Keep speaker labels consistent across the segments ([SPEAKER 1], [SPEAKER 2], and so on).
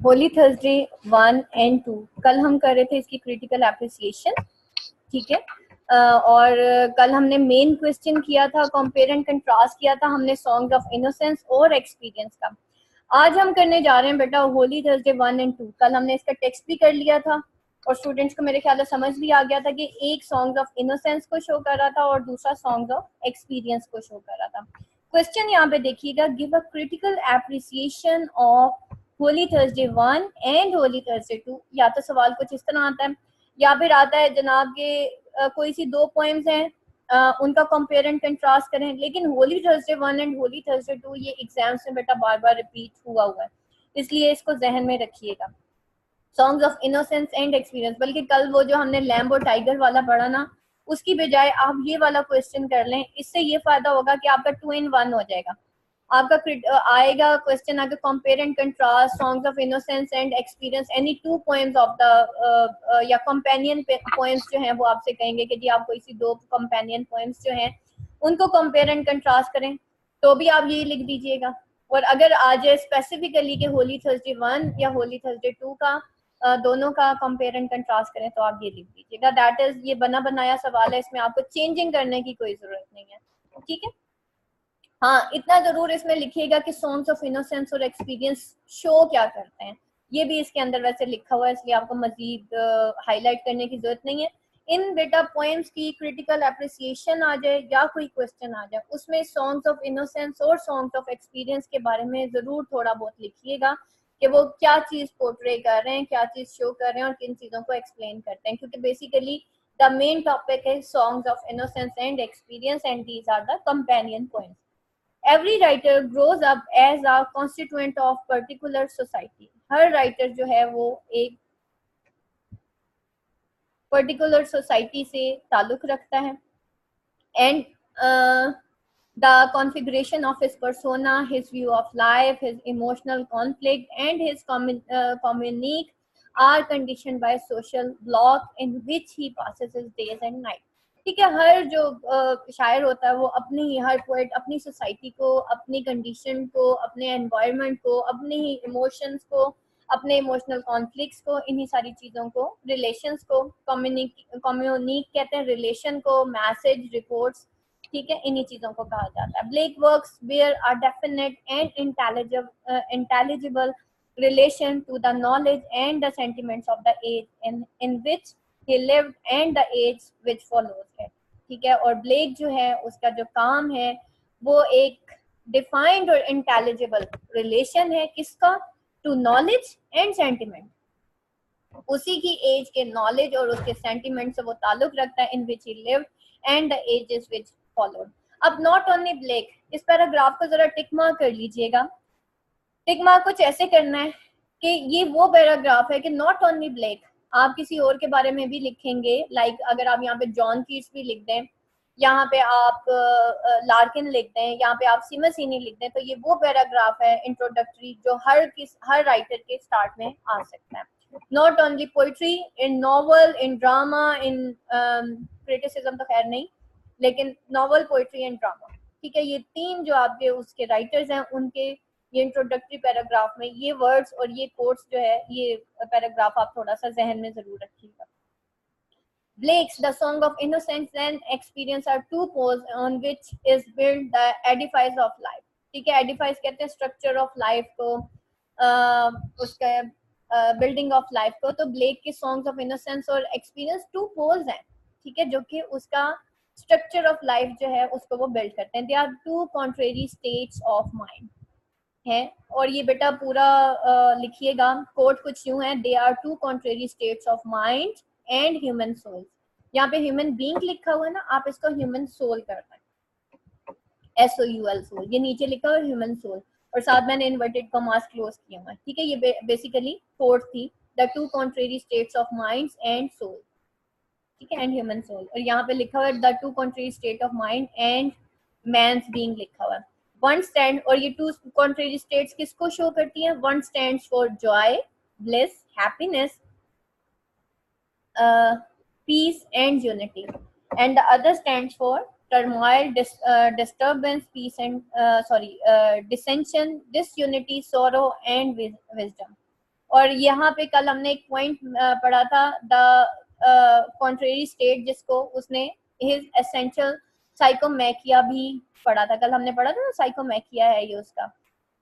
[SPEAKER 1] Holi Thursday 1 and 2 कल हम कर रहे थे इसकी क्रिटिकल एप्रिसिएशन, ठीक है। और कल हमने मेन क्वेश्चन किया था, कंपेयर एंड कंट्रास्ट किया था हमने सॉन्ग्स ऑफ इनोसेंस और एक्सपीरियंस का। आज हम करने जा रहे हैं बेटा होली थर्सडे 1 एंड 2। कल हमने इसका टेक्स्ट भी कर लिया था और स्टूडेंट्स को मेरे ख्याल से समझ भी आ गया था कि एक सॉन्ग्स ऑफ इनोसेंस को शो कर रहा था और दूसरा सॉन्ग्स ऑफ एक्सपीरियंस को शो कर रहा था। क्वेश्चन यहाँ पे देखिएगा, give a critical appreciation of Holi Thursday 1 and Holi Thursday 2। या तो सवाल कुछ इस तरह आता है या फिर आता है जनाब के कोई सी दो पोएम्स हैं, उनका कंपेयर एंड कंट्रास्ट करें। लेकिन Holi Thursday 1 and Holi Thursday 2 ये एग्जाम्स में बेटा बार बार रिपीट हुआ है, इसलिए इसको जहन में रखिएगा। Songs of innocence and experience, बल्कि कल वो जो हमने लैम्ब और टाइगर वाला पढ़ा ना, उसकी बजाय आप ये वाला क्वेश्चन कर लें। इससे ये फायदा होगा कि आपका 2 in 1 हो जाएगा। आपका आएगा क्वेश्चन आगे, compare and contrast songs of innocence and experience any two poems of the या कंपेनियन पोएम्स जो हैं वो आपसे कहेंगे कि जी आप कोई सी दो कंपेनियन पोएम्स जो हैं उनको कंपेयर एंड कंट्रास्ट करें, तो भी आप यही लिख दीजिएगा। और अगर आ जाए स्पेसिफिकली कि होली थर्सडे 1 या होली थर्सडे 2 का दोनों का कंपेयर एंड कंट्रास्ट करें, तो आप ये लिख दीजिएगा। दैट इज, ये बना बनाया सवाल है, इसमें आपको चेंजिंग करने की कोई जरूरत नहीं है, ठीक है। हाँ, इतना जरूर इसमें लिखिएगा कि सॉन्ग्स ऑफ इनोसेंस और एक्सपीरियंस शो क्या करते हैं, ये भी इसके अंदर वैसे लिखा हुआ है, इसलिए आपको मजीद हाईलाइट करने की जरूरत नहीं है। इन बेटा पोएम्स की क्रिटिकल एप्रिसिएशन आ जाए या कोई क्वेश्चन आ जाए, उसमें सॉन्ग्स ऑफ इनोसेंस और सॉन्ग्स ऑफ एक्सपीरियंस के बारे में जरूर थोड़ा बहुत लिखिएगा कि वो क्या चीज पोर्ट्रे कर रहे हैं, क्या चीज शो कर रहे हैं और किन चीजों को एक्सप्लेन करते हैं, क्योंकि बेसिकली द मेन टॉपिक है songs of innocence and experience and these are the companion poems. Every writer grows up as a constituent of particular society। Her writer जो है वो एक पर्टिकुलर सोसाइटी से ताल्लुक रखता है। And the configuration of his persona, his view of life, his emotional conflict and his communique are conditioned by social block in which he passes his days and night। ठीक है, हर जो शायर होता है वो अपनी, हर पोएट अपनी सोसाइटी को, अपनी कंडीशन को, अपने एनवायरनमेंट को, अपने ही इमोशंस को, अपने इमोशनल कॉन्फ्लिक्ट्स को, इन्हीं सारी चीज़ों को, रिलेशंस को, कम्युनिक कहते हैं रिलेशन को, मैसेज, रिपोर्ट्स, ठीक है, इन्हीं चीज़ों को कहा जाता है। Blake works where are definite and intelligible relation to the knowledge and the sentiments of the age in which he lived and the age which follows है, ठीक है। और ब्लेक जो है उसका जो काम है वो एक डिफाइंड और इंटेलिजिबल रिलेशन है, किसका, टू नॉलेज एंड सेंटिमेंट, उसी की एज के नॉलेज और उसके सेंटिमेंट से वो ताल्लुक रखता है, in which he lived and the ages which followed. अब नॉट ओनली ब्लेक, इस पैराग्राफ को जरा टिक मार्क कर लीजिएगा। टिक मार्क कुछ ऐसे करना है कि ये वो पैराग्राफ है कि नॉट ओनली ब्लेक, आप किसी और के बारे में भी लिखेंगे। लाइक अगर आप यहाँ पे जॉन कीट्स भी लिख दें, यहाँ पे आप लार्किन लिख दें, यहाँ पे आप सिमसिनी लिख दें, तो ये वो पैराग्राफ है इंट्रोडक्टरी जो हर राइटर के स्टार्ट में आ सकता है। Not only poetry, in novel, in drama, in criticism तो खैर नहीं, लेकिन नॉवल, पोइट्री एंड ड्रामा, ठीक है। ये तीन जो आपके उसके राइटर्स हैं, उनके ये इंट्रोडक्टरी पैराग्राफ में ये वर्ड्स और ये कोट्स जो है, ये पैराग्राफ आप थोड़ा सा जहन में जरूर रखिएगा। Blake's The Song of Innocence and Experience are two poles on which is built the edifice of life। ठीक है, edifice कहते हैं स्ट्रक्चर ऑफ लाइफ को, उसका बिल्डिंग ऑफ लाइफ को। तो ब्लेक के सॉन्ग्स ऑफ इनोसेंस और एक्सपीरियंस टू पोल्स हैं, ठीक है, जो कि उसका स्ट्रक्चर ऑफ लाइफ जो है उसको वो बिल्ड करते हैं। They are two contrary states of mind है। और ये बेटा पूरा लिखिएगा, कोट कुछ यूं है, they are two contrary states of mind and human soul. यहाँ पे ह्यूमन बीइंग लिखा हुआ है ना, आप इसको ह्यूमन सोल करना है, SOUL सोल, ये नीचे लिखा हुआ है ह्यूमन सोल, और साथ मैंने इन्वर्टेड कॉमास क्लोज किया हुआ है, ठीक है। ये बेसिकली कोट थी, the two contrary states of mind and soul, ठीक है, एंड ह्यूमन सोल। और यहाँ पे लिखा हुआ है the two contrary state of mind and man's being लिखा हुआ है। वन स्टैंड, और ये टू कॉन्ट्रेरी स्टेट्स किसको शो करती हैं? One stands for joy, bliss, happiness, peace and unity, and the other stands for turmoil, disturbance, peace and dissension, disunity, sorrow and wisdom। और यहाँ पे कल हमने एक पॉइंट पढ़ा था, द कॉन्ट्रेरी स्टेट, जिसको उसने हिज एसेंशियल साइकोमैकिया भी पढ़ा था, कल हमने पढ़ा था ना, साइकोमैकिया है ये उसका।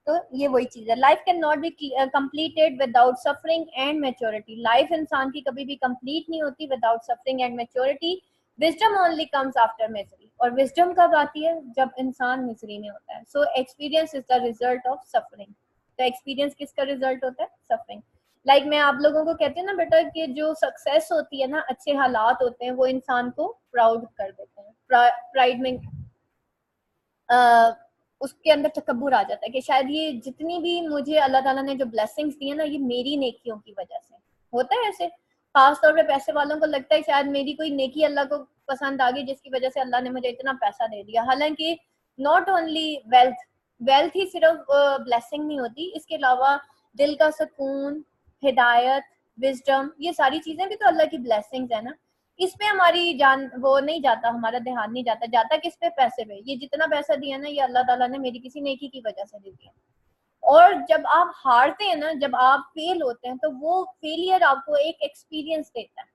[SPEAKER 1] तो ये वही चीज है, life can not be completed without suffering and maturity. Life इंसान की कभी भी कंप्लीट नहीं होती without suffering and maturity. Wisdom only comes after misery, और विजडम कब आती है? जब इंसान मिजरी में होता है। So experience is the result of suffering. तो एक्सपीरियंस किसका रिजल्ट होता है? सफरिंग। लाइक मैं आप लोगों को कहती हूँ ना बेटा कि जो सक्सेस होती है ना, अच्छे हालात होते हैं, वो इंसान को प्राउड कर देते हैं, प्राइड में उसके अंदर तकब्बुर आ जाता है कि शायद ये जितनी भी मुझे अल्लाह ताला ने जो ब्लेसिंग्स दी है ना, ये मेरी नेकियों की वजह से होता है। ऐसे खास तौर पे पैसे वालों को लगता है शायद मेरी कोई नेकी अल्लाह को पसंद आ गई, जिसकी वजह से अल्लाह ने मुझे इतना पैसा दे दिया। हालांकि नॉट ओनली वेल्थ ही सिर्फ ब्लेसिंग नहीं होती, इसके अलावा दिल का सुकून, हिदायत, विजडम, ये सारी चीजें भी तो अल्लाह की ब्लेसिंग्स है ना। इस पे हमारी जान वो नहीं जाता, हमारा ध्यान नहीं जाता। जाता किस पे? पैसे पे। ये जितना पैसा दिया ना, ये अल्लाह ताला ने मेरी किसी नेकी की वजह से दे दिया। और जब आप हारते हैं ना, जब आप फेल होते हैं, तो वो फेलियर आपको एक एक्सपीरियंस देता है।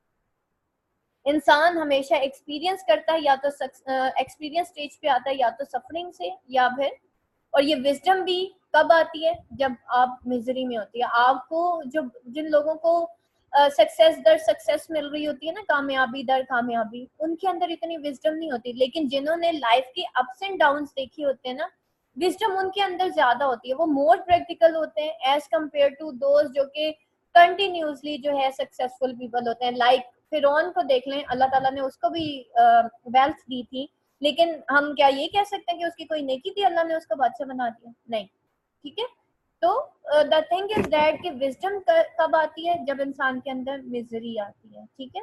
[SPEAKER 1] इंसान हमेशा एक्सपीरियंस करता है, या तो एक्सपीरियंस स्टेज पे आता है, या तो सफरिंग से, या फिर, और ये विजडम भी कब आती है? जब आप मिजरी में होती है। आपको जो जिन लोगों को सक्सेस दर सक्सेस मिल रही होती है ना, कामयाबी दर कामयाबी, उनके अंदर इतनी विजडम नहीं होती। लेकिन जिन्होंने लाइफ के अप्स एंड डाउन्स देखे होते हैं ना, विजडम उनके अंदर ज्यादा होती है। वो मोर प्रैक्टिकल होते हैं एज कम्पेयर टू दोज जो कि कंटिन्यूसली जो है सक्सेसफुल पीपल होते हैं। लाइक फिरौन को देख लें, अल्लाह ताला ने उसको भी वेल्थ दी थी, लेकिन हम क्या ये कह सकते हैं कि उसकी कोई नेकी थी, अल्लाह ने उसको बादशाह बना दिया? नहीं। ठीक है। तो द थिंग इज दैट कि विजडम कब आती है? जब इंसान के अंदर मिजरी आती है। ठीक है।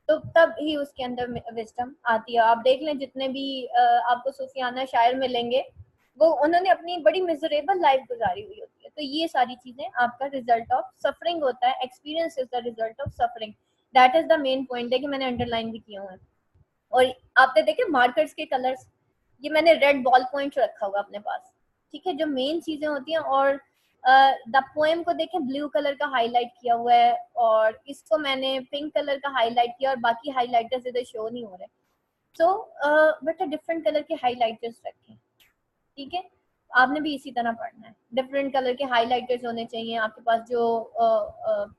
[SPEAKER 1] तो तब ही उसके अंदर विजडम आती है। आप देख लें जितने भी आपको सूफियाना शायर मिलेंगे, वो उन्होंने अपनी बड़ी मिजरेबल लाइफ गुजारी हुई होती है। तो ये सारी चीजें आपका रिजल्ट ऑफ सफरिंग होता है। Experience is the result of suffering. That is the main point. देखिए मैंने अंडरलाइन भी किया हुआ है। और आपने देखे मार्कर्स के कलर्स, ये मैंने रेड बॉल पॉइंट रखा हुआ अपने पास। ठीक है, जो मेन चीजें होती हैं। और द पोएम को देखें, ब्लू कलर का हाईलाइट किया हुआ है, और इसको मैंने पिंक कलर का हाईलाइट किया, और बाकी हाईलाइटर्स इधर शो नहीं हो रहे। सो बेटा डिफरेंट कलर के हाईलाइटर्स रखें। ठीक है, आपने भी इसी तरह पढ़ना है। डिफरेंट कलर के हाईलाइटर्स होने चाहिए आपके पास। जो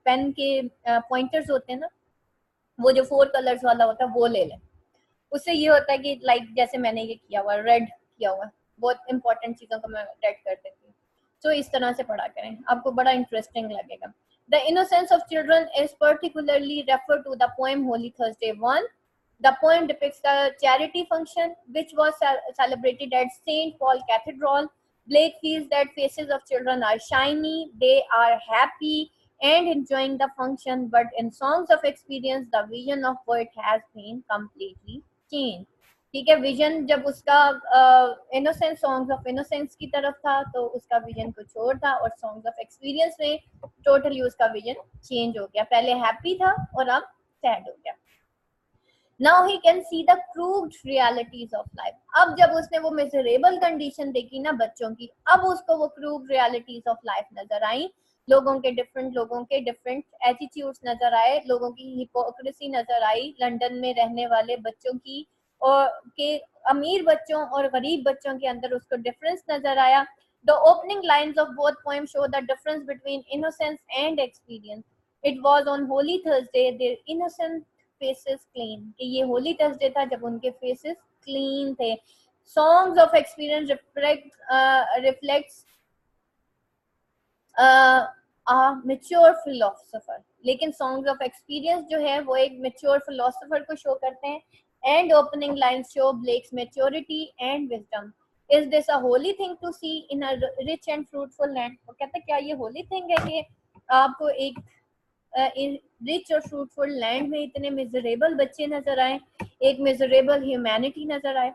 [SPEAKER 1] पेन के पॉइंटर्स होते हैं ना, वो जो 4 कलर्स वाला होता है, वो ले लें। उससे ये होता है कि लाइक जैसे मैंने ये किया हुआ, रेड किया हुआ, बहुत इंपॉर्टेंट चीजों को मैं रेड कर देती हूँ। तो इस तरह से पढ़ा करें, आपको बड़ा इंटरेस्टिंग लगेगा। The innocence of children is particularly refer to the poem Holy Thursday 1. The poem depicts the charity function which was celebrated at St. Paul Cathedral. Blake feels that faces of children are shiny, they are happy and enjoying the function, but in Songs of Experience, the vision of poet has been completely changed. ठीक है, vision जब उसका innocence, songs of innocence की तरफ था, तो उसका vision कुछ और था, और सॉन्ग्स ऑफ एक्सपीरियंस में टोटली उसका विजन चेंज हो गया। पहले हैप्पी था और अब सैड हो गया। Now he can see the crude realities of life. अब जब उसने वो मिजरेबल कंडीशन देखी ना बच्चों की, अब उसको वो क्रूड रियलिटीज ऑफ लाइफ नजर आई। लोगों के डिफरेंट एटीट्यूड्स नजर आए, लोगों की हिपोक्रेसी नजर आई, लंदन में रहने वाले बच्चों की और के अमीर बच्चों और गरीब बच्चों के अंदर उसको डिफरेंस नजर आया। The opening lines of both poems show the difference between innocence and experience. It was on Holy Thursday their innocent faces clean, कि ये होली थर्सडे था जब उनके फेसेस क्लीन थे। Songs of experience reflects mature philosopher, लेकिन songs of experience जो है वो एक मैच्योर फिलोसोफर को शो करते हैं। And opening line show Blake's maturity and wisdom. Is this a holy thing to see in a rich and fruitful land? वो कहते हैं क्या ये होली थिंग है कि आपको एक रिच और फ्रूटफुल लैंड में इतने मिजरेबल बच्चे नजर आए, एक मिजरेबल ह्यूमैनिटी नजर आए?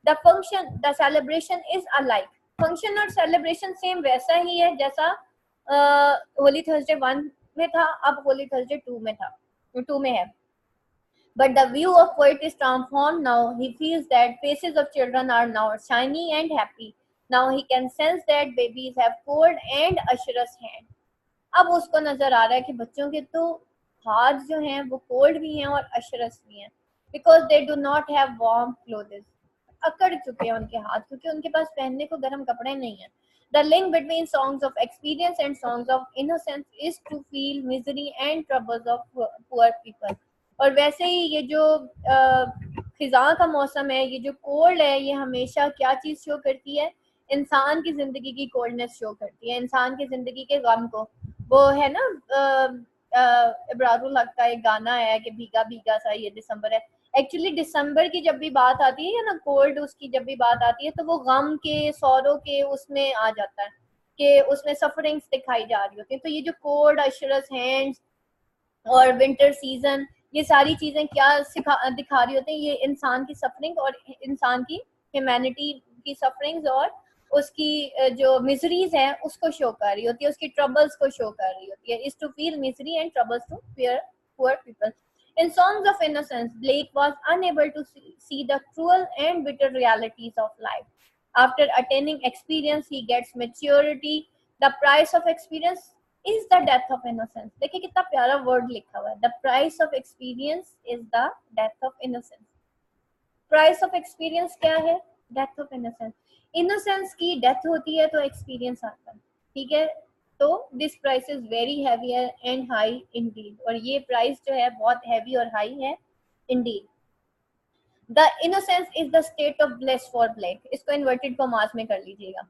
[SPEAKER 1] The function, the celebration is alike. Function और सेलिब्रेशन सेम वैसा ही है जैसा होली थर्सडे 1 में था, अब होली थर्सडे 2 में है। But the view of poet is transformed now. He feels that faces of children are now shiny and happy. Now he can sense that babies have cold and usher's hand. अब उसको नजर आ रहा है कि बच्चों के तो हाथ जो हैं वो कोल्ड भी हैं और अशरस भी हैं, because they do not have warm clothes. अकड़ चुके हैं उनके हाथ क्योंकि उनके पास पहनने को गर्म कपड़े नहीं है। The link between songs of experience and songs of innocence is to feel misery and troubles of poor people. और वैसे ही ये जो खिजा का मौसम है, ये जो कोल्ड है, ये हमेशा क्या चीज शो करती है? इंसान की जिंदगी की कोल्डनेस शो करती है, इंसान की जिंदगी के गम को। वो है ना इब्रारुल हक का एक गाना है कि भीगा भीगा सा ये दिसंबर है। एक्चुअली दिसंबर की जब भी बात आती है या ना कोल्ड उसकी जब भी बात आती है तो वो गम के सौरों के उसमें आ जाता है कि उसमें सफरिंग्स दिखाई जा रही होती है। तो ये जो कोल्ड अशरस हैंड्स और विंटर सीजन, ये सारी चीजें क्या दिखा रही होती हैं? ये इंसान की सफरिंग और इंसान की ह्यूमैनिटी की सफरिंग्स और उसकी जो मिजरीज है उसको शो कर रही होती है, उसकी ट्रबल्स को शो कर रही होती है। Is to feel misery and troubles to poor people. In Songs of Innocence, Blake was unable to see the cruel and bitter realities of life. After attaining experience, he gets maturity. The price of experience is the death of innocence. देखिए कितना प्यारा word लिखा हुआ है, the price of experience is the death of innocence. Price of experience क्या है? Death of innocence. Innocence की death होती है तो एक्सपीरियंस आता है, ठीक है? तो this price is very heavier and high Indeed, और ये प्राइस जो है बहुत हैवी और हाई है Indeed. The innocence is the state of bless for black. इसको इन्वर्टेड कॉमास में कर लीजिएगा।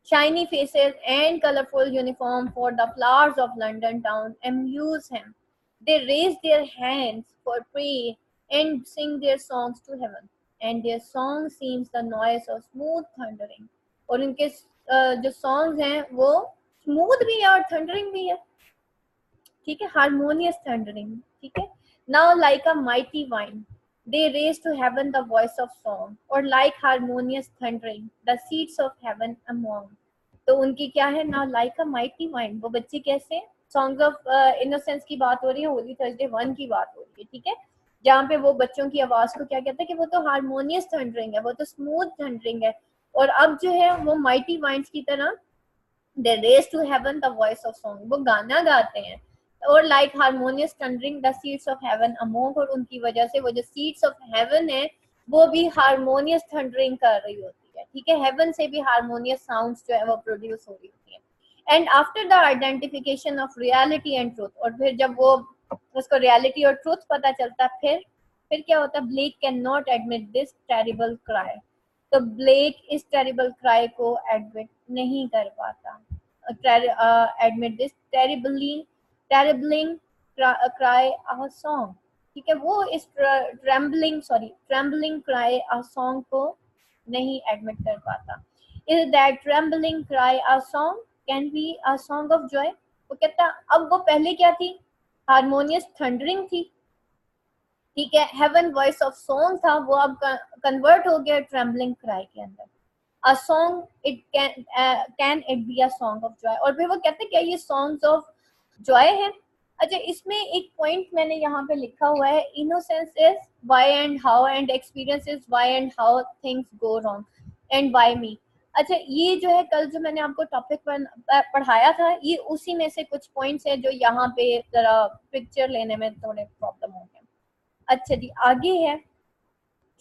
[SPEAKER 1] Shiny faces and colorful uniform for the flowers of London town amuse him. They raise their hands for prayer and sing their songs to heaven, and their song seems the noise of smooth thundering. और इनके जो songs हैं वो smooth भी है और thundering भी है, ठीक है? Harmonious thundering, ठीक है? Now like a mighty wind, they raise to heaven the voice of song, or like harmonious thundering, the seeds of heaven among. तो उनकी क्या है ना, लाइक अ माइटी माइंड। वो बच्चे कैसे? सॉन्ग्स ऑफ इनोसेंस की बात हो रही है, होली थर्सडे 1 की बात हो रही है, ठीक है? जहाँ पे वो बच्चों की आवाज को क्या कहते हैं कि वो तो हारमोनियस थंडरिंग है, वो तो स्मूथ थंडरिंग है। और अब जो है वो माइटी माइंड्स की तरह they raise to heaven the voice of song, वो गाना गाते हैं। और like harmonious thundering the seeds of heaven among, और उनकी वजह से वो जो सीड्स ऑफ हेवन है वो भी हारमोनियस थंडरिंग कर रही होती है, ठीक है? हेवन से भी हारमोनियस साउंड्स जो है वो प्रोड्यूस हो रही होती है। And after the identification of reality and truth, और फिर जब वो उसको रियलिटी और ट्रूथ पता चलता फिर क्या होता है? Blake can not admit this terrible cry. तो ब्लेक इस टेरिबल क्राई को एडमिट नहीं कर पाता, admit this terribling cry a song, ठीक है? वो इस ट्रेम्बलिंग क्राई अ सॉन्ग को नहीं एडमिट कर पाता। Is that trembling cry a song can be a song of Joy. वो कहता अब वो पहले क्या थी? हारमोनियस थंडरिंग थी, ठीक है? हेवन वॉइस ऑफ सॉन्ग था, वो अब कन्वर्ट हो गया ट्रेम्बलिंग क्राई के अंदर। A song it can it be a song of Joy. और फिर वो कहते हैं क्या ये सॉन्ग्स ऑफ जॉय है? अच्छा, इसमें एक पॉइंट मैंने यहाँ पे लिखा हुआ है, innocence is why and how and experience is why and how things go wrong and why मी। अच्छा, ये जो है कल जो मैंने आपको टॉपिक पढ़ाया था, ये उसी में से कुछ पॉइंट्स है जो यहाँ पे जरा पिक्चर लेने में थोड़े प्रॉब्लम हो गए। अच्छा जी, आगे है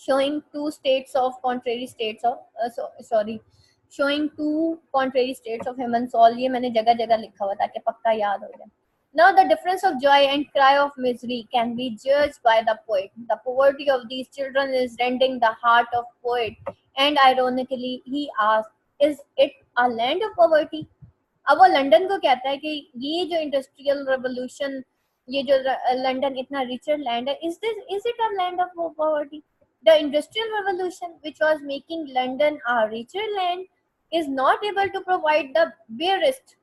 [SPEAKER 1] showing two states of contrary states of showing two contrary states of human soul। ये मैंने जगह जगह लिखा हुआ ताकि पक्का याद हो जाए। Now the difference of joy and cry of misery can be judged by the poet. The poverty of these children is rending the heart of poet, and ironically he asks, is it a land of poverty? अब वो London को कहता है कि ये जो industrial revolution, ये जो लंदन इतना रिचर लैंड है, is it a land of poverty? The Industrial Revolution, which was making London a richer land, is not able to provide the barest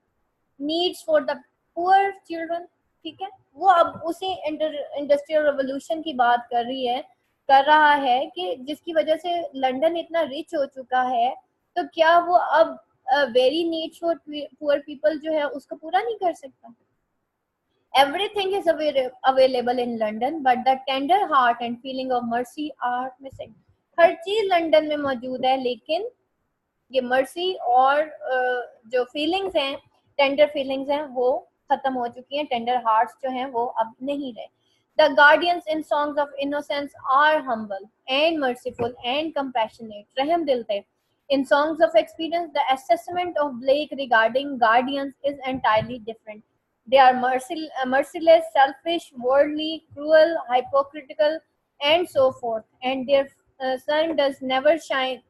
[SPEAKER 1] needs for the poor children, ठीक है? वो अब उसी industrial revolution की बात कर रहा है कि जिसकी वजह से लंदन इतना रिच हो चुका है, तो क्या वो अब very needs for poor people जो है उसको पूरा नहीं कर सकता? Everything is available in London, but the tender heart and feeling of mercy are missing. हर चीज लंदन में मौजूद है, लेकिन ये मर्सी और जो फीलिंग्स हैं, टेंडर फीलिंग्स हैं, वो खत्म हो चुकी हैं, टेंडर हार्ट्स जो हैं वो अब नहीं रहे. The guardians in songs of innocence are humble and merciful and compassionate. रहम दिल थे. In songs of experience, the assessment of Blake regarding guardians is entirely different. They are merciless, selfish, worldly, cruel, hypocritical, and so forth. And their sun does never shine,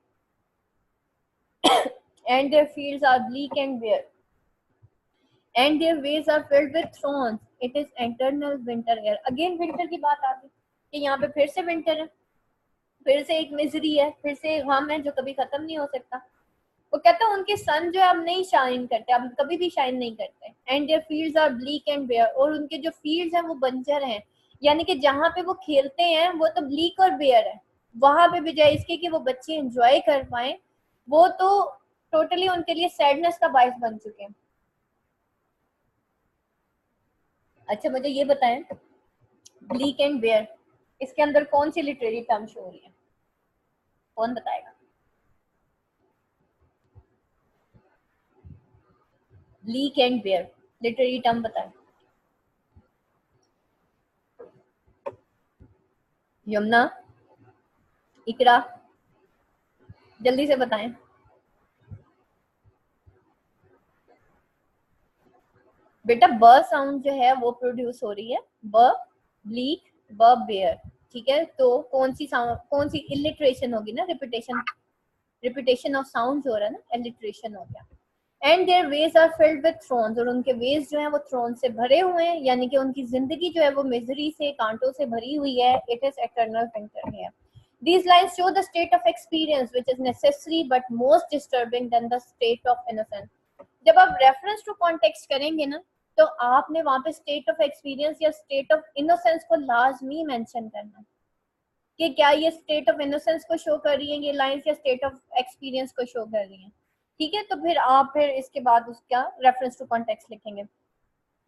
[SPEAKER 1] and their fields are bleak and bare, and their ways are filled with thorns. It is eternal winter air. Again winter की बात आ गई कि यहाँ पे फिर से winter है, फिर से एक मिजरी है, फिर से एक गम है जो कभी खत्म नहीं हो सकता. वो कहता है उनके सन जो है अब नहीं शाइन करते, अब कभी भी शाइन नहीं करते. And their fields are bleak and bare, और उनके जो फील्ड्स हैं वो बंजर हैं, यानी कि जहाँ पे वो खेलते हैं वो तो ब्लीक और बेयर है. वहां पे बजाय इसके कि वो बच्चे एंजॉय कर पाए, वो तो टोटली उनके लिए सैडनेस का बायस बन चुके हैं. अच्छा मुझे ये बताएं, ब्लीक एंड बेयर इसके अंदर कौन सी लिटरेरी टर्म शो हो रही है, कौन बताएगा? Bleak and bare literary term बताएं. यमुना, इकरा, जल्दी से बताएं. बेटा ब साउंड जो है वो प्रोड्यूस हो रही है, ब ब्लीक, ब बेयर. ठीक है, तो कौन सी साउंड, कौन सी इलिट्रेशन होगी ना, रिपीटेशन ऑफ साउंड हो रहा है ना, इलिट्रेशन हो गया. And their ways are filled with thorns, और उनके वेज जो है वो थ्रोन से भरे हुए हैं, यानी कि उनकी जिंदगी जो है वो मिजरी से, कांटों से भरी हुई है. इट इज एटर्नल विंटर है. These lines show the state of experience which is necessary but most disturbing than the state of innocence. जब आप रेफरेंस टू कॉन्टेक्स्ट करेंगे ना, तो आपने वहां पे स्टेट ऑफ एक्सपीरियंस या स्टेट ऑफ इनोसेंस को लाजमी मेंशन करना कि क्या ये स्टेट ऑफ इनोसेंस को शो कर रही है ये लाइंस, या स्टेट ऑफ एक्सपीरियंस को शो कर रही हैं. ठीक है, तो फिर आप फिर इसके बाद उसका रेफरेंस टू कॉन्टेक्स्ट लिखेंगे.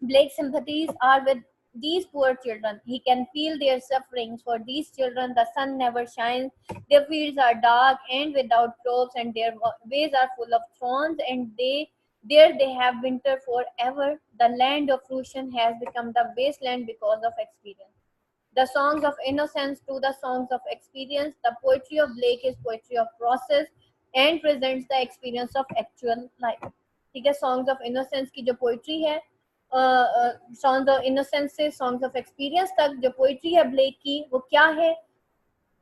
[SPEAKER 1] Blake's sympathies are with these poor children. He can feel their sufferings. For these children, the sun never shines. Their fields are dark and without crops, and their ways are full of thorns. And there they have winter forever. The land of fruition has become the wasteland because of experience. The songs of innocence to the songs of experience. The poetry of Blake is poetry of process and presents the experience of actual life. ठीक है, songs of innocence की जो poetry है, songs of innocence से songs of experience तक जो poetry है black की, वो क्या है?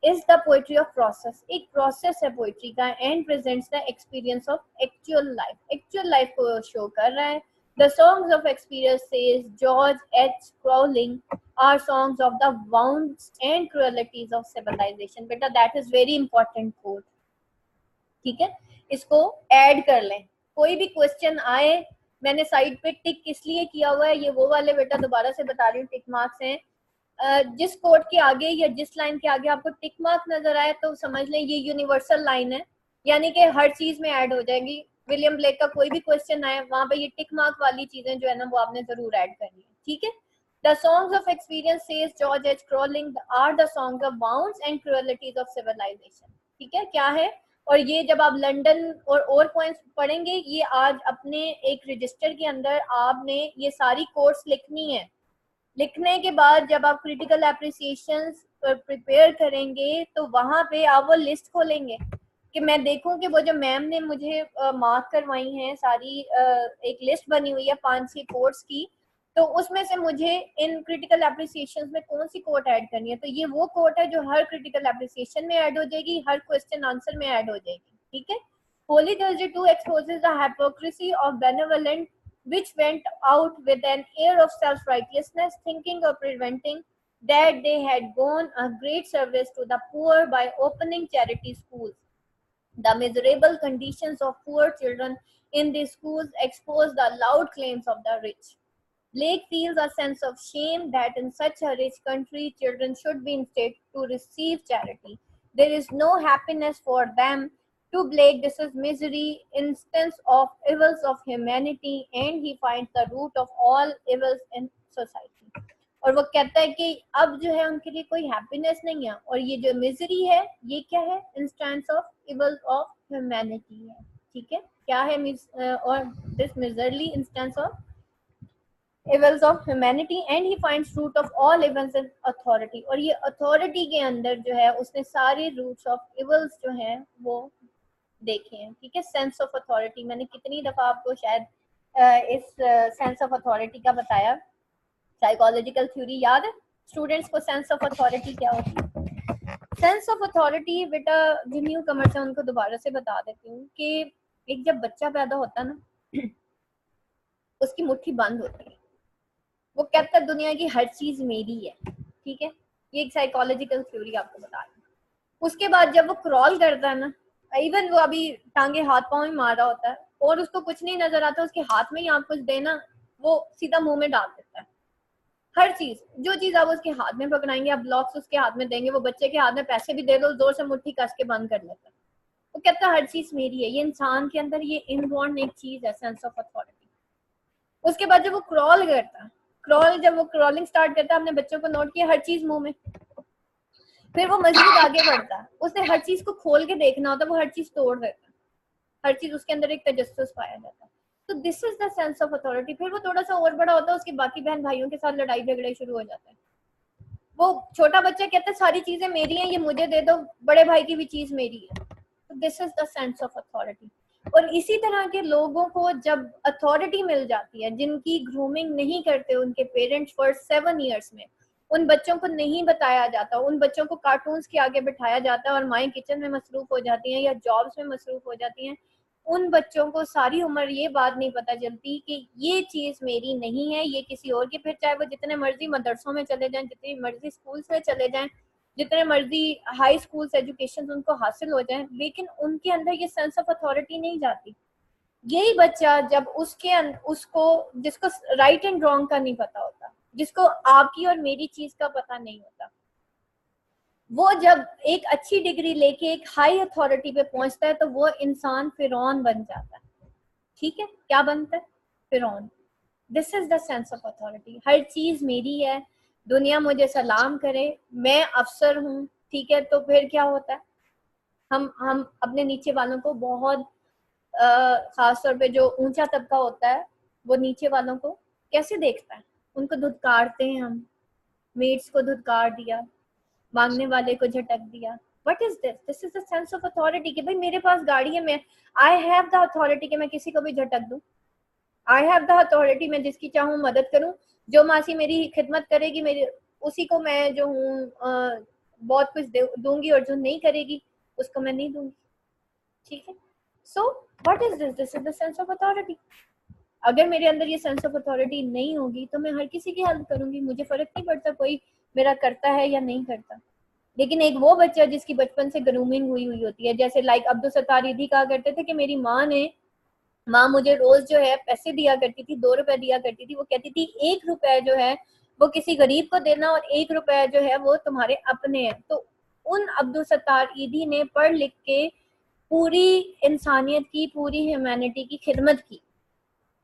[SPEAKER 1] Is the poetry of process. एक प्रोसेस है पोइट्री का, and presents the experience of actual life को शो कर रहा है. The songs of experience, says George H. Crowling, are songs of the wounds and cruelties of civilization. बेटा that is very important quote. ठीक है, इसको add कर लें. कोई भी क्वेश्चन आए, मैंने साइड पे टिक इसलिए किया हुआ है, ये वो वाले बेटा दोबारा से बता रही हूँ टिक मार्क्स हैं. जिस कोड के आगे या जिस लाइन के आगे आपको टिक मार्क नजर आए तो समझ लें ये यूनिवर्सल लाइन है, यानी कि हर चीज में ऐड हो जाएगी. विलियम ब्लेक का कोई भी क्वेश्चन आए, वहां पे ये टिक मार्क वाली चीजें जो है ना वो आपने जरूर ऐड करनी है. ठीक है, the songs of experience, says George H Crawling, are the songs of wounds and cruelties of civilization. ठीक है, क्या है? और ये जब आप लंदन और पॉइंट्स पढ़ेंगे, ये आज अपने एक रजिस्टर के अंदर आपने ये सारी कोर्स लिखनी है. लिखने के बाद जब आप क्रिटिकल एप्रिसिएशन प्रिपेयर करेंगे तो वहां पे आप वो लिस्ट खोलेंगे कि मैं देखूं कि वो जो मैम ने मुझे मार्क करवाई हैं सारी, एक लिस्ट बनी हुई है 5-6 कोर्स की, तो उसमें से मुझे इन क्रिटिकल एप्रिसिएशन में कौन सी कोट ऐड करनी है. तो ये वो कोट है जो हर क्रिटिकल एप्रिसिएशन में ऐड हो जाएगी, हर क्वेश्चन आंसर में ऐड हो जाएगी. ठीक है, Holy Thursday 2 exposes the hypocrisy of benevolent which went out with an air of self-righteousness, thinking of preventing that they had gone a great service to the poor by opening charity schools. The miserable conditions of poor children in these schools expose the loud claims of the rich. Blake feels a sense of shame that in such a rich country, children should be instead to receive charity. There is no happiness for them. To Blake, this is misery, instance of evils of humanity, and he finds the root of all evils in society. और वो कहता है कि अब जो है उनके लिए कोई हैप्पीनेस नहीं है, और ये जो मिजरी है ये क्या है? Instance of evils of humanity है. ठीक है, क्या है? और this miserly instance of evils of humanity and he finds root of all evils in authority. और ये authority के अंदर जो है उसने सारे roots of evils जो हैं वो देखे हैं, ठीक है। सेंस ऑफ अथॉरिटी, मैंने कितनी दफा आपको शायद इस सेंस ऑफ अथॉरिटी का बताया। साइकोलॉजिकल थ्योरी याद है स्टूडेंट्स को सेंस ऑफ अथॉरिटी क्या होती है? सेंस ऑफ अथॉरिटी बेटा जो न्यू कमर्स है उनको दोबारा से बता देती हूँ कि एक जब बच्चा पैदा होता है ना उसकी मुट्ठी बंद होती है, वो कहता है दुनिया की हर चीज मेरी है, ठीक है। ये एक साइकोलॉजिकल थ्योरी आपको बता रही हूँ। उसके बाद जब वो क्रॉल करता है ना, इवन वो अभी टांगे हाथ पांव में मार रहा होता है और उसको कुछ नहीं नजर आता, उसके हाथ में ही आप कुछ देना वो सीधा मुंह में डाल देता है। हर चीज, जो चीज आप उसके हाथ में पकड़ाएंगे, आप ब्लॉक्स उसके हाथ में देंगे, वो बच्चे के हाथ में पैसे भी दे दो जोर से मुट्ठी कस के बंद कर लेता है। वो कहता है हर चीज मेरी है। ये इंसान के अंदर ये इनबॉर्न एक चीज है, सेंस ऑफ अथॉरिटी। उसके बाद जब वो क्रॉल करता है, जब वो क्रॉलिंग स्टार्ट करता है, अपने बच्चों को नोट किया हर चीज मुंह में, फिर वो मजीद आगे बढ़ता है, उसने हर चीज को खोल के देखना होता है, वो हर चीज तोड़ देता है, हर चीज उसके अंदर एक तजस्सुस पाया जाता है। तो this is the sense of authority. फिर वो थोड़ा सा और बड़ा होता है, उसके बाकी बहन भाइयों के साथ लड़ाई झगड़े शुरू हो जाते हैं। वो छोटा बच्चा कहता है सारी चीजें मेरी हैं, ये मुझे दे दो, बड़े भाई की भी चीज मेरी है। तो this is the sense of authority. और इसी तरह के लोगों को जब अथॉरिटी मिल जाती है, जिनकी ग्रूमिंग नहीं करते उनके पेरेंट्स फॉर 7 years में, उन बच्चों को नहीं बताया जाता, उन बच्चों को कार्टून्स के आगे बिठाया जाता है और माएँ किचन में मसरूफ हो जाती हैं या जॉब्स में मसरूफ हो जाती हैं, उन बच्चों को सारी उम्र ये बात नहीं पता चलती कि ये चीज मेरी नहीं है, ये किसी और की। फिर चाहे वो जितने मर्जी मदरसों में चले जाएं, जितनी मर्जी स्कूल्स में चले जाएं, जितने मर्जी हाई स्कूल्स एजुकेशन उनको हासिल हो जाए, लेकिन उनके अंदर ये सेंस ऑफ अथॉरिटी नहीं जाती। यही बच्चा जब उसको जिसको राइट एंड रॉन्ग का नहीं पता होता, जिसको आपकी और मेरी चीज का पता नहीं होता, वो जब एक अच्छी डिग्री लेके एक हाई अथॉरिटी पे पहुंचता है तो वो इंसान फिरौन बन जाता है, ठीक है। क्या बनता है? फिरौन। This is the sense of authority. हर चीज मेरी है, दुनिया मुझे सलाम करे, मैं अफसर हूँ, ठीक है। तो फिर क्या होता है, हम अपने नीचे वालों को बहुत खास तौर पे जो ऊंचा तबका होता है वो नीचे वालों को कैसे देखता है, उनको धुतकारते हैं हम, मेड्स को धुतकार दिया, मांगने वाले को झटक दिया। What is this? This is the sense of authority कि भाई मेरे पास गाड़ी है, मैं आई हैव द अथॉरिटी कि मैं किसी को भी झटक दूं। आई हैव द अथॉरिटी, मैं जिसकी चाहूँ मदद करूं। जो मासी मेरी खिदमत करेगी, मेरी उसी को मैं जो हूँ बहुत कुछ दूंगी, और जो नहीं करेगी उसको मैं नहीं दूंगी, ठीक है। So what is this? This is the sense of authority. अगर मेरे अंदर ये सेंस ऑफ अथॉरिटी नहीं होगी तो मैं हर किसी की हेल्प करूंगी, मुझे फर्क नहीं पड़ता कोई मेरा करता है या नहीं करता। लेकिन एक वो बच्चा जिसकी बचपन से ग्रूमिंग हुई हुई होती है, जैसे लाइक अब्दुल सत्तार ईदी कहा करते थे कि मेरी माँ मुझे रोज जो है पैसे दिया करती थी, 2 रुपए दिया करती थी। वो कहती थी 1 रुपए जो है वो किसी गरीब को देना और 1 रुपए जो है वो तुम्हारे अपने हैं। तो उन अब्दुल सत्तार ईदी ने पढ़ लिख के पूरी इंसानियत की, पूरी ह्यूमैनिटी की खिदमत की।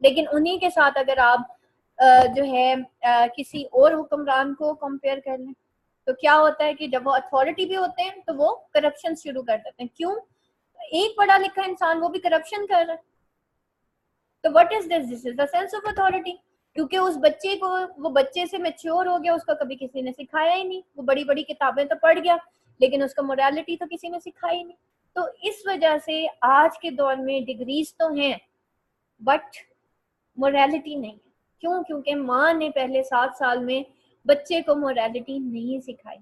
[SPEAKER 1] लेकिन उन्हीं के साथ अगर आप जो है किसी और हुक्मरान को कंपेयर कर लें तो क्या होता है कि जब वो अथॉरिटी भी होते हैं तो वो करप्शन शुरू कर देते हैं। क्यों? एक पढ़ा लिखा इंसान वो भी करप्शन कर रहा है। तो what is this? This is the sense of authority. क्योंकि उस बच्चे को, वो बच्चे से मैच्योर हो गया, उसका कभी किसी ने सिखाया ही नहीं। वो बड़ी बड़ी किताबें तो पढ़ गया लेकिन उसका मोरालिटी तो किसी ने सिखाई नहीं। तो इस वजह से आज के दौर में डिग्रीज तो हैं बट मोरालिटी नहीं है। क्यों? क्योंकि माँ ने पहले 7 साल में बच्चे को मोरालिटी नहीं सिखाई।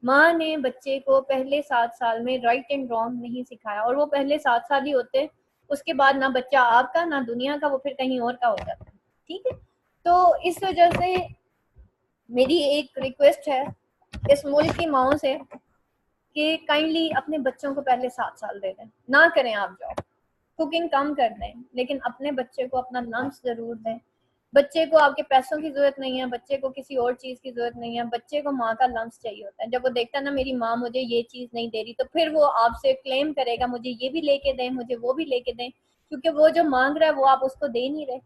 [SPEAKER 1] माँ ने बच्चे को पहले 7 साल में राइट एंड रॉन्ग नहीं सिखाया, और वो पहले 7 साल ही होते, उसके बाद ना बच्चा आपका ना दुनिया का, वो फिर कहीं और का हो जाता है, ठीक है। तो इस वजह से मेरी एक रिक्वेस्ट है इस मुल्क की माओं से कि काइंडली अपने बच्चों को पहले 7 साल दे दें। ना करें आप जॉब, कुकिंग कम कर दें, लेकिन अपने बच्चे को अपना लम्स जरूर दें। बच्चे को आपके पैसों की जरूरत नहीं है, बच्चे को किसी और चीज की जरूरत नहीं है, बच्चे को माँ का लम्स चाहिए होता है। जब वो देखता है ना मेरी माँ मुझे ये चीज नहीं दे रही, तो फिर वो आपसे क्लेम करेगा मुझे ये भी लेके दें, मुझे वो भी लेके दें। क्योंकि वो जो मांग रहा है वो आप उसको दे नहीं रहे,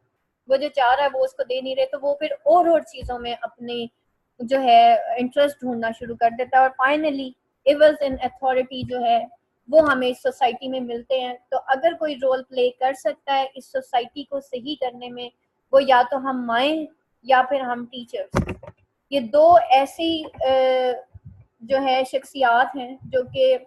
[SPEAKER 1] वो जो चाह रहा है वो उसको दे नहीं रहे। तो वो फिर और चीजों में अपनी जो है इंटरेस्ट ढूंढना शुरू कर देता है। और फाइनली इवल्स इन अथॉरिटी जो है वो हमें इस सोसाइटी में मिलते हैं। तो अगर कोई रोल प्ले कर सकता है इस सोसाइटी को सही करने में, वो या तो हम माएँ या फिर हम टीचर्स, ये दो ऐसी जो है शख्सियात हैं जो कि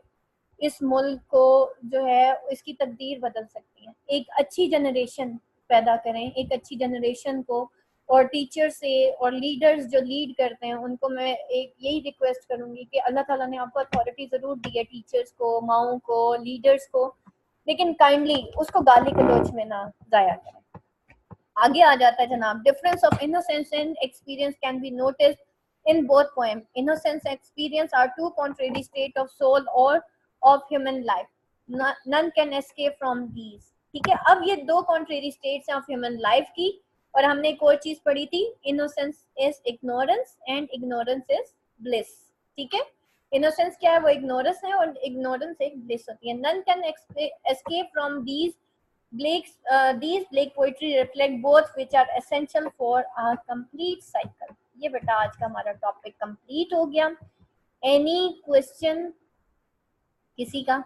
[SPEAKER 1] इस मुल्क को जो है इसकी तकदीर बदल सकती हैं। एक अच्छी जनरेशन पैदा करें, एक अच्छी जनरेशन को, और टीचर से और लीडर्स जो लीड करते हैं उनको मैं एक यही रिक्वेस्ट करूंगी कि अल्लाह ताला ने आपको अथॉरिटी ज़रूर दी है, टीचर्स को, माओं को, लीडर्स को, लेकिन काइंडली उसको गाली गलौज में ना ज़ाया करें। आगे आ जाता है जनाब, difference of innocence and experience can be noticed in both poem. Innocence experience are two contrary state of soul और of human life, none can escape from these. ठीक है, अब ये दो कॉन्ट्रेरी स्टेट्स हैं ऑफ ह्यूमन लाइफ की, और हमने एक और चीज पढ़ी थी, innocence is ignorance and ignorance is bliss. ठीक है, इनोसेंस क्या है, वो इग्नोरेंस है, और इग्नोरेंस एक ब्लिस होती है। None can escape from these these Blake poetry reflect both which are essential for a complete cycle। ये बेटा आज का हमारा टॉपिक कंप्लीट हो गया। एनी क्वेश्चन किसी का?